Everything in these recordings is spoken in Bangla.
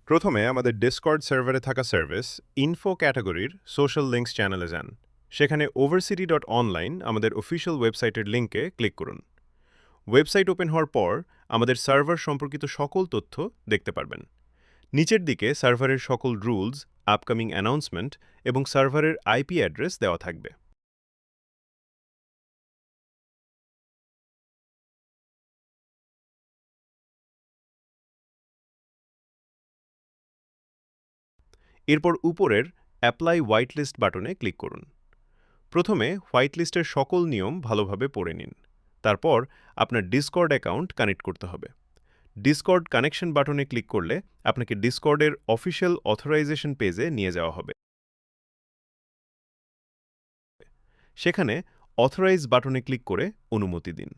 প্রথমে আমাদের ডিসকর্ড সার্ভারে থাকা সার্ভিস ইনফো ক্যাটাগরির সোশ্যাল লিঙ্কস চ্যানেলে যান। সেখানে overcity.online আমাদের অফিসিয়াল ওয়েবসাইটের লিঙ্কে ক্লিক করুন। ওয়েবসাইট ওপেন হওয়ার পর আমাদের সার্ভার সম্পর্কিত সকল তথ্য দেখতে পারবেন। নিচের দিকে সার্ভারের সকল রুলস, আপকামিং অ্যানাউন্সমেন্ট এবং সার্ভারের আইপি অ্যাড্রেস দেওয়া থাকবে। এরপর উপরের অ্যাপ্লাই হোয়াইট লিস্ট বাটনে ক্লিক করুন। প্রথমে হোয়াইট লিস্টের সকল নিয়ম ভালোভাবে পড়ে নিন। তারপর আপনার ডিসকর্ড অ্যাকাউন্ট কানেক্ট করতে হবে। ডিসকর্ড কানেকশন বাটনে ক্লিক করলে আপনাকে ডিসকর্ডের অফিসিয়াল অথরাইজেশন পেজে নিয়ে যাওয়া হবে। সেখানে অথরাইজ বাটনে ক্লিক করে অনুমতি দিন।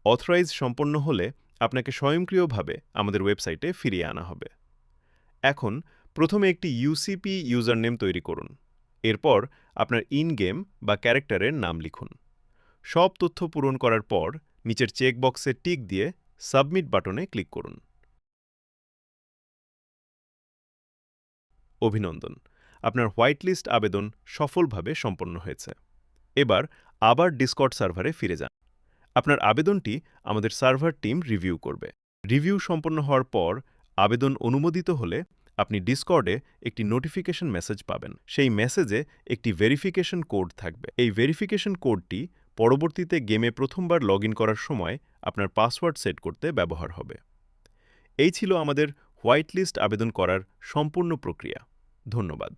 অথরাইজ সম্পন্ন হলে আপনাকে স্বয়ংক্রিয়ভাবে আমাদের ওয়েবসাইটে ফিরিয়ে আনা হবে। এখন প্রথমে একটি ইউসিপি ইউজারনেম তৈরি করুন। এরপর আপনার ইন গেম বা ক্যারেক্টারের নাম লিখুন। সব তথ্য পূরণ করার পর নিচের চেকবক্সে টিক দিয়ে সাবমিট বাটনে ক্লিক করুন। অভিনন্দন, আপনার হোয়াইট লিস্ট আবেদন সফলভাবে সম্পন্ন হয়েছে। এবার আবার ডিসকর্ড সার্ভারে ফিরে যান। আপনার আবেদনটি আমাদের সার্ভার টিম রিভিউ করবে। রিভিউ সম্পন্ন হওয়ার পর আবেদন অনুমোদিত হলে আপনি ডিসকর্ডে একটি নোটিফিকেশন মেসেজ পাবেন। সেই মেসেজে একটি ভেরিফিকেশন কোড থাকবে। এই ভেরিফিকেশন কোডটি পরবর্তীতে গেমে প্রথমবার লগইন করার সময় আপনার পাসওয়ার্ড সেট করতে ব্যবহার হবে। এই ছিল আমাদের হোয়াইট লিস্ট আবেদন করার সম্পূর্ণ প্রক্রিয়া। ধন্যবাদ।